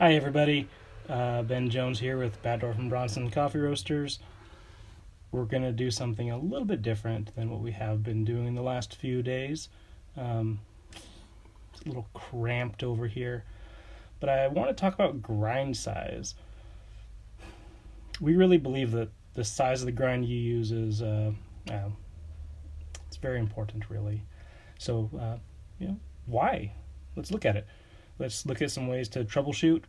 Hi everybody, Ben Jones here with Baddorf and Bronson Coffee Roasters. We're going to do something a little bit different than what we have been doing in the last few days. It's a little cramped over here, but I want to talk about grind size. We really believe that the size of the grind you use is it's very important, really. So, why? Let's look at it. Let's look at some ways to troubleshoot.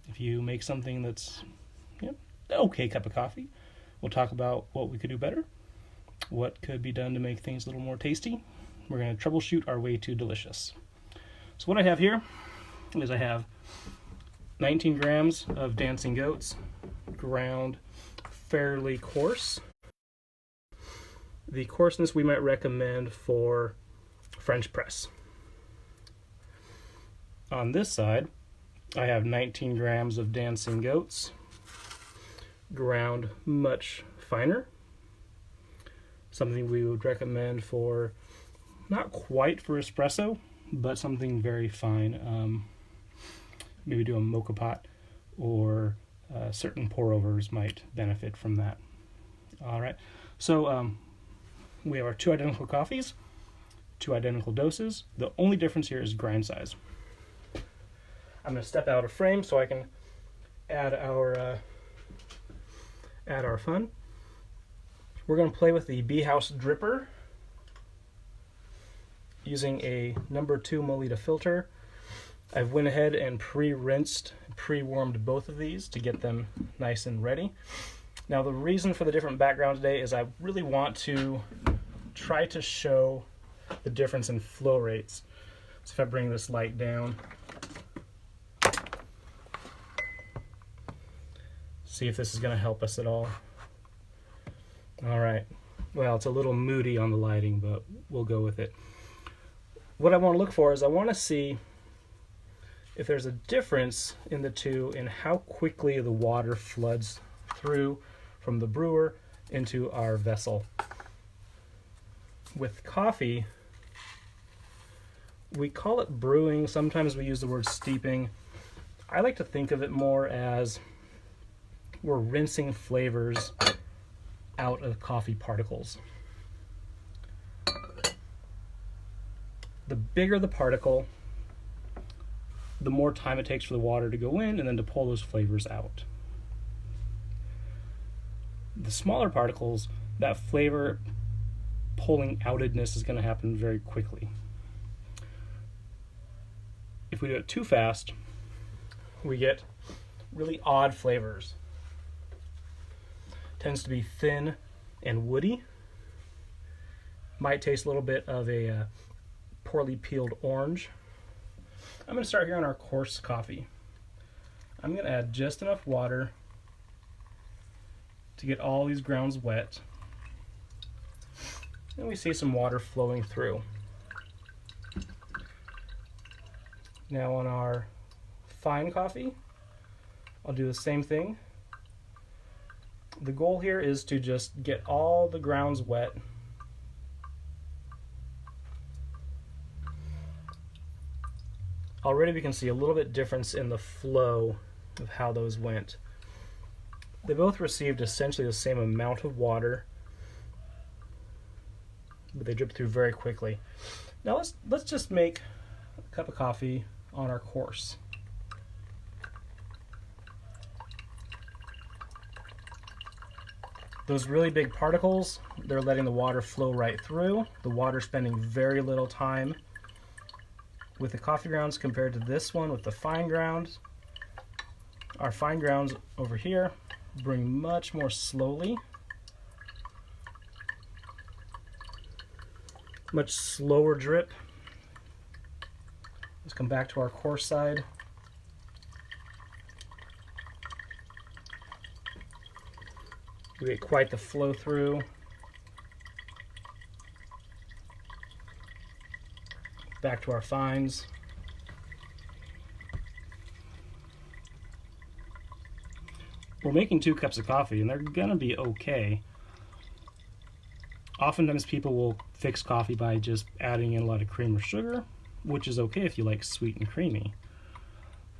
If you make something that's an okay cup of coffee, we'll talk about what we could do better, what could be done to make things a little more tasty. We're going to troubleshoot our way to delicious. So what I have here is I have 19 grams of dancing goats, ground fairly coarse. The coarseness we might recommend for French press. On this side, I have 19 grams of dancing goats, ground much finer. Something we would recommend for, not quite for espresso, but something very fine. Maybe do a mocha pot, or certain pour-overs might benefit from that. All right, so we have our two identical coffees, two identical doses. The only difference here is grind size. I'm going to step out of frame so I can add our fun. We're going to play with the Bee House dripper using a number 2 Molita filter. I've went ahead and pre-rinsed, pre-warmed both of these to get them nice and ready. Now the reason for the different background today is I really want to try to show the difference in flow rates. So if I bring this light down, see if this is going to help us at all. All right. Well, it's a little moody on the lighting, but we'll go with it. What I want to look for is I want to see if there's a difference in the two in how quickly the water floods through from the brewer into our vessel. With coffee, we call it brewing. Sometimes we use the word steeping. I like to think of it more as we're rinsing flavors out of coffee particles. The bigger the particle, the more time it takes for the water to go in and then to pull those flavors out. The smaller particles, that flavor pulling outedness is going to happen very quickly. If we do it too fast, we get really odd flavors. Tends to be thin and woody. Might taste a little bit of a poorly peeled orange. I'm going to start here on our coarse coffee. I'm going to add just enough water to get all these grounds wet. And we see some water flowing through. Now on our fine coffee, I'll do the same thing. The goal here is to just get all the grounds wet. Already we can see a little bit difference in the flow of how those went. They both received essentially the same amount of water, but they dripped through very quickly. Now let's just make a cup of coffee on our course. Those really big particles, they're letting the water flow right through. The water spending very little time with the coffee grounds compared to this one with the fine grounds. Our fine grounds over here bring much more slowly. Much slower drip. Let's come back to our coarse side. We get quite the flow through. Back to our fines. We're making 2 cups of coffee and they're gonna be okay. Oftentimes people will fix coffee by just adding in a lot of cream or sugar, which is okay if you like sweet and creamy.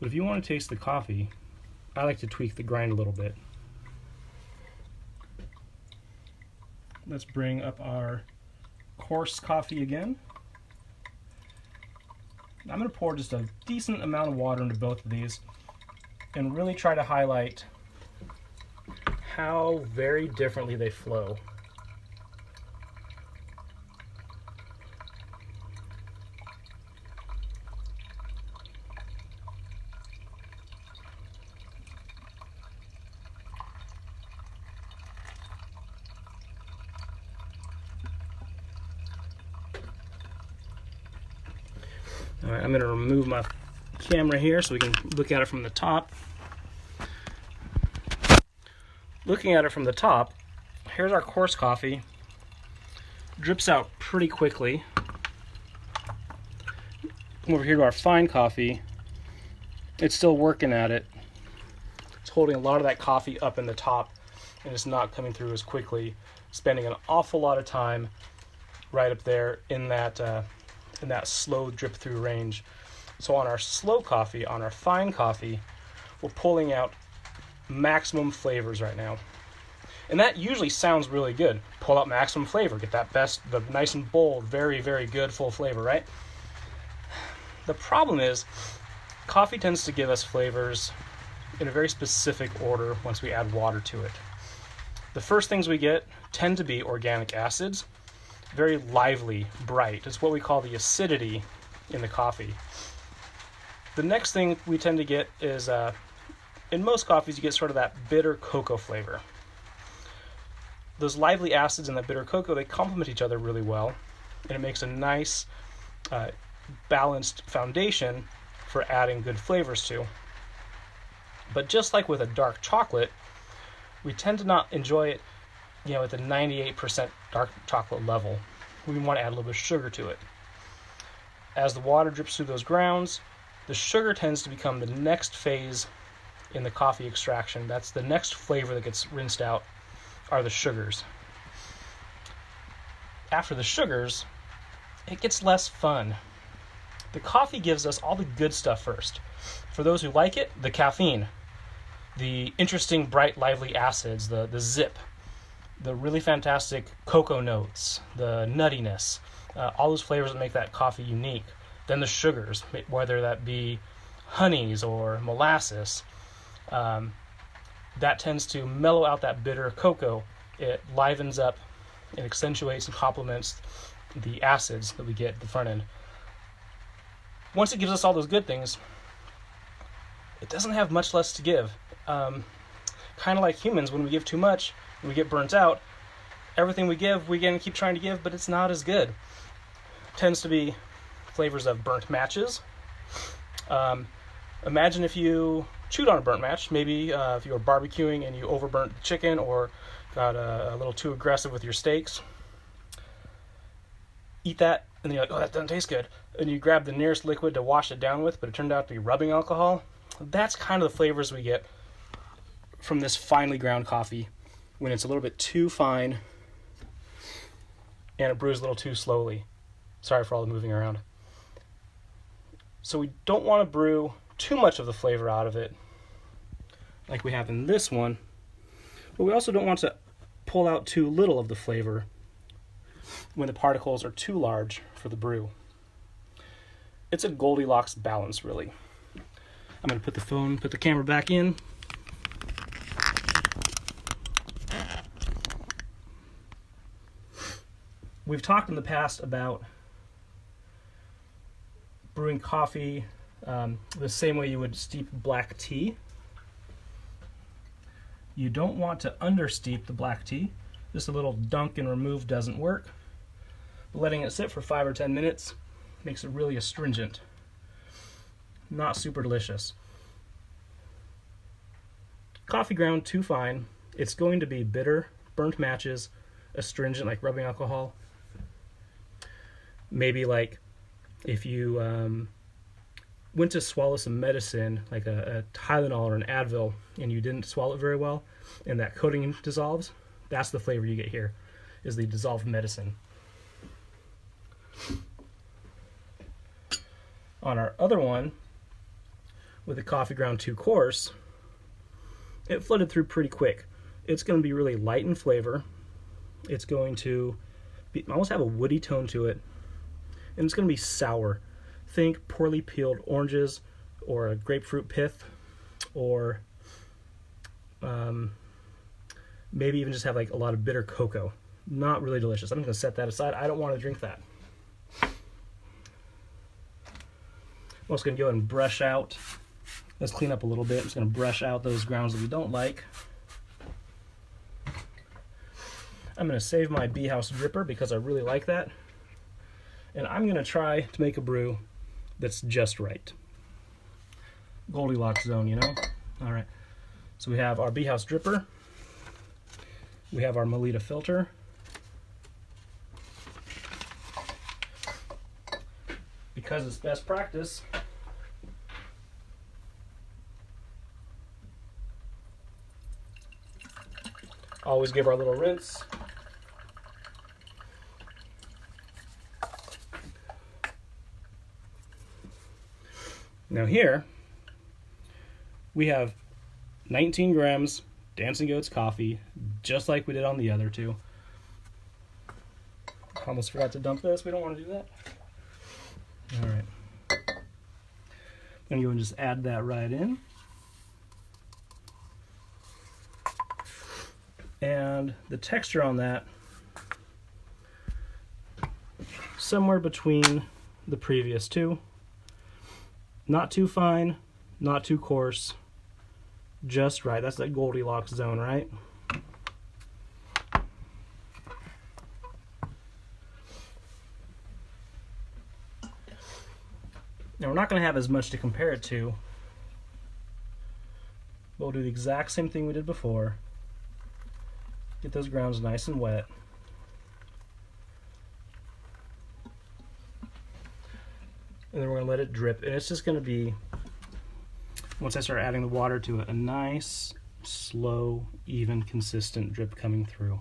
But if you want to taste the coffee, I like to tweak the grind a little bit. Let's bring up our coarse coffee again. I'm going to pour just a decent amount of water into both of these and really try to highlight how very differently they flow. All right, I'm going to remove my camera here so we can look at it from the top. Looking at it from the top, here's our coarse coffee. Drips out pretty quickly. Come over here to our fine coffee. It's still working at it. It's holding a lot of that coffee up in the top, and it's not coming through as quickly, spending an awful lot of time right up there in that slow drip through range. So on our slow coffee, on our fine coffee, we're pulling out maximum flavors right now. And that usually sounds really good. Pull out maximum flavor, get that the nice and bold, very, very good full flavor, right? The problem is, coffee tends to give us flavors in a very specific order once we add water to it. The first things we get tend to be organic acids, very lively, bright. It's what we call the acidity in the coffee. The next thing we tend to get is, in most coffees, you get sort of that bitter cocoa flavor. Those lively acids and that bitter cocoa, they complement each other really well, and it makes a nice, balanced foundation for adding good flavors to. But just like with a dark chocolate, we tend to not enjoy it at the 98% dark chocolate level. We want to add a little bit of sugar to it. As the water drips through those grounds, the sugar tends to become the next phase in the coffee extraction. That's the next flavor that gets rinsed out, are the sugars. After the sugars, it gets less fun. The coffee gives us all the good stuff first. For those who like it, the caffeine, the interesting, bright, lively acids, the zip, the really fantastic cocoa notes, the nuttiness, all those flavors that make that coffee unique. Then the sugars, whether that be honeys or molasses, that tends to mellow out that bitter cocoa. It livens up and accentuates and complements the acids that we get at the front end. Once it gives us all those good things, it doesn't have much less to give. Kind of like humans, when we give too much, we get burnt out. Everything we give, we can keep trying to give, but it's not as good. It tends to be flavors of burnt matches. Imagine if you chewed on a burnt match. Maybe if you were barbecuing and you overburnt the chicken or got a little too aggressive with your steaks. Eat that, and then you're like, oh, that doesn't taste good. And you grab the nearest liquid to wash it down with, but it turned out to be rubbing alcohol. That's kind of the flavors we get from this finely ground coffee when it's a little bit too fine and it brews a little too slowly. Sorry for all the moving around. So we don't want to brew too much of the flavor out of it like we have in this one, but we also don't want to pull out too little of the flavor when the particles are too large for the brew. It's a Goldilocks balance, really. I'm going to put the camera back in. We've talked in the past about brewing coffee the same way you would steep black tea. You don't want to understeep the black tea. Just a little dunk and remove doesn't work. But letting it sit for 5 or 10 minutes makes it really astringent. Not super delicious. Coffee ground too fine, it's going to be bitter, burnt matches, astringent like rubbing alcohol. Maybe like if you went to swallow some medicine, like a Tylenol or an Advil, and you didn't swallow it very well, and that coating dissolves, that's the flavor you get here, is the dissolved medicine. On our other one, with a coffee ground 2 course, it flooded through pretty quick. It's going to be really light in flavor. It's going to almost have a woody tone to it, and it's going to be sour. Think poorly peeled oranges or a grapefruit pith, or maybe even just have like a lot of bitter cocoa. Not really delicious. I'm going to set that aside. I don't want to drink that. I'm also going to go and brush out. Let's clean up a little bit. I'm just going to brush out those grounds that we don't like. I'm going to save my Bee House dripper because I really like that. And I'm going to try to make a brew that's just right. Goldilocks zone, you know? All right. So we have our Bee House dripper. We have our Melita filter. Because it's best practice, always give our little rinse. Now here, we have 19 grams Dancing Goats coffee, just like we did on the other two. Almost forgot to dump this. We don't want to do that. All right. I'm going to go and just add that right in. And the texture on that, somewhere between the previous two. Not too fine, not too coarse, just right. That's that Goldilocks zone, right? Now we're not going to have as much to compare it to, but we'll do the exact same thing we did before. Get those grounds nice and wet. And then we're going to let it drip, and it's just going to be, once I start adding the water to it, a nice, slow, even, consistent drip coming through.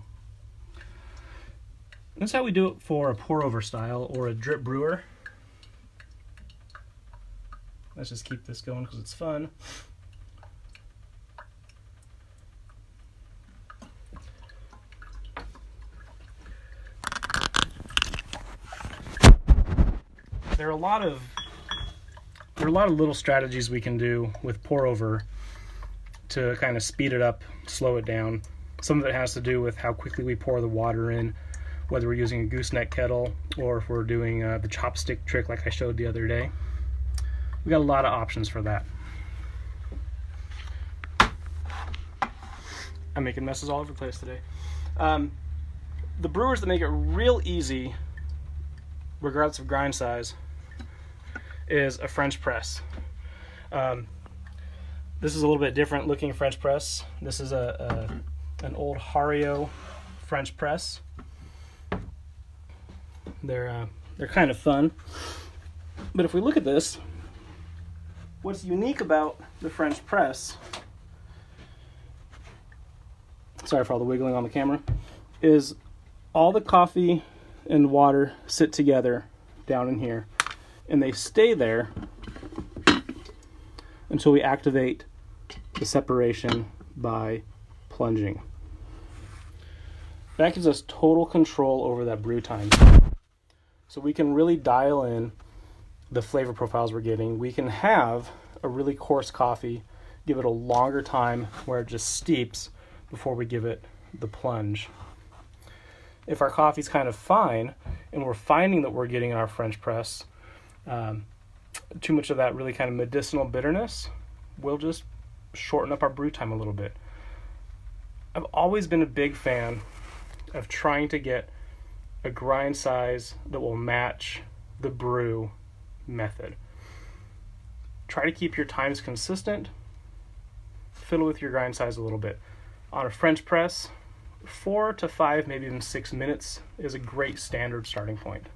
That's how we do it for a pour-over style or a drip brewer. Let's just keep this going because it's fun. There are a lot of little strategies we can do with pour over to kind of speed it up, slow it down. Some of it has to do with how quickly we pour the water in, whether we're using a gooseneck kettle or if we're doing the chopstick trick like I showed the other day. We got a lot of options for that. I'm making messes all over the place today. The brewers that make it real easy, regardless of grind size, is a French press. This is a little bit different looking French press. This is an old Hario French press. They're kind of fun. But if we look at this, what's unique about the French press, sorry for all the wiggling on the camera, is all the coffee and water sit together down in here, and they stay there until we activate the separation by plunging. That gives us total control over that brew time. So we can really dial in the flavor profiles we're getting. We can have a really coarse coffee, give it a longer time where it just steeps before we give it the plunge. If our coffee's kind of fine and we're finding that we're getting in our French press too much of that really kind of medicinal bitterness, we'll just shorten up our brew time a little bit. I've always been a big fan of trying to get a grind size that will match the brew method. Try to keep your times consistent, fiddle with your grind size a little bit. On a French press, 4 to 5, maybe even 6 minutes is a great standard starting point.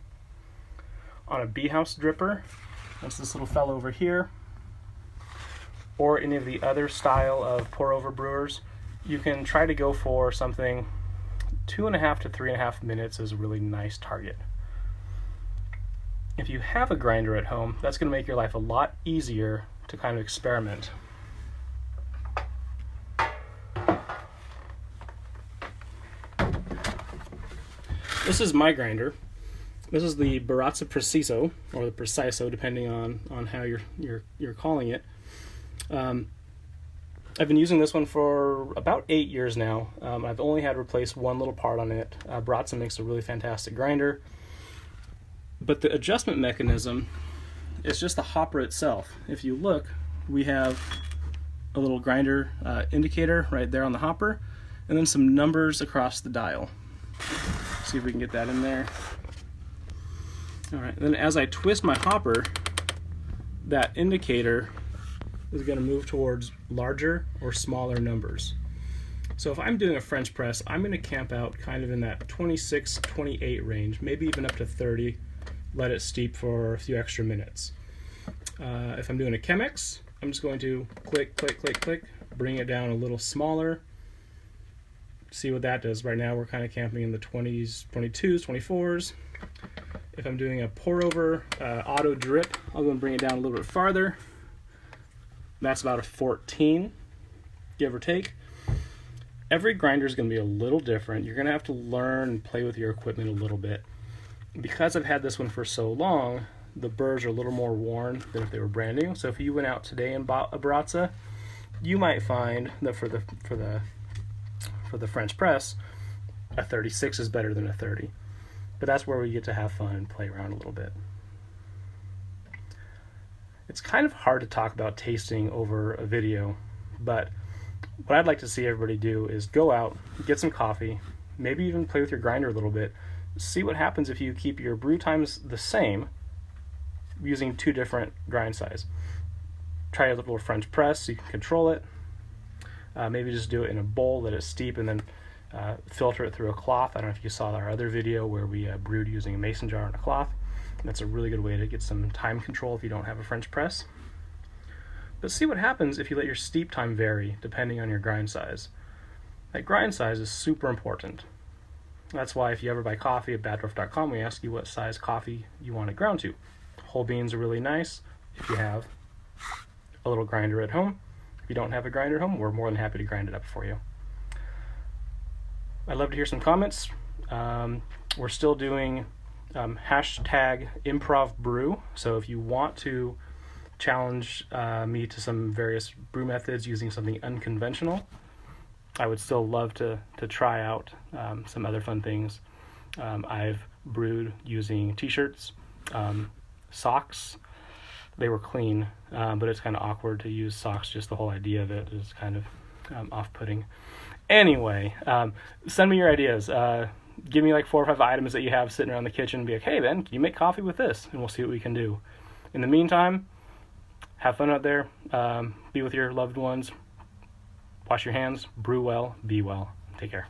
On a Bee House dripper, that's this little fellow over here, or any of the other style of pour over brewers, you can try to go for something 2.5 to 3.5 minutes is a really nice target. If you have a grinder at home, that's going to make your life a lot easier to kind of experiment. This is my grinder. This is the Baratza Preciso, or the Preciso, depending on how you're calling it. I've been using this one for about 8 years now. I've only had to replace one little part on it. Baratza makes a really fantastic grinder. But the adjustment mechanism is just the hopper itself. If you look, we have a little grinder indicator right there on the hopper, and then some numbers across the dial. See if we can get that in there. All right, then as I twist my hopper, that indicator is going to move towards larger or smaller numbers. So if I'm doing a French press, I'm going to camp out kind of in that 26, 28 range, maybe even up to 30, let it steep for a few extra minutes. If I'm doing a Chemex, I'm just going to click, click, click, click, bring it down a little smaller, see what that does. Right now we're kind of camping in the 20s, 22s, 24s. If I'm doing a pour over auto drip, I'll go and bring it down a little bit farther. That's about a 14, give or take. Every grinder is going to be a little different. You're going to have to learn and play with your equipment a little bit. Because I've had this one for so long, the burrs are a little more worn than if they were brand new. So if you went out today and bought a Baratza, you might find that for the French press, a 36 is better than a 30. But that's where we get to have fun and play around a little bit. It's kind of hard to talk about tasting over a video, but what I'd like to see everybody do is go out, get some coffee, maybe even play with your grinder a little bit, see what happens if you keep your brew times the same using two different grind size. Try a little French press so you can control it. Maybe just do it in a bowl, let it steep, and then filter it through a cloth. I don't know if you saw our other video where we brewed using a mason jar and a cloth. That's a really good way to get some time control if you don't have a French press. But see what happens if you let your steep time vary depending on your grind size. That grind size is super important. That's why if you ever buy coffee at baddorf.com, we ask you what size coffee you want it ground to. Whole beans are really nice if you have a little grinder at home. If you don't have a grinder at home, we're more than happy to grind it up for you. I'd love to hear some comments. We're still doing hashtag improv brew. So if you want to challenge me to some various brew methods using something unconventional, I would still love to try out some other fun things. I've brewed using t-shirts, socks. They were clean, but it's kind of awkward to use socks. Just the whole idea of it is kind of off-putting. Anyway, send me your ideas. Give me like 4 or 5 items that you have sitting around the kitchen and be like, hey Ben, can you make coffee with this? And we'll see what we can do. In the meantime, have fun out there. Be with your loved ones. Wash your hands. Brew well. Be well. Take care.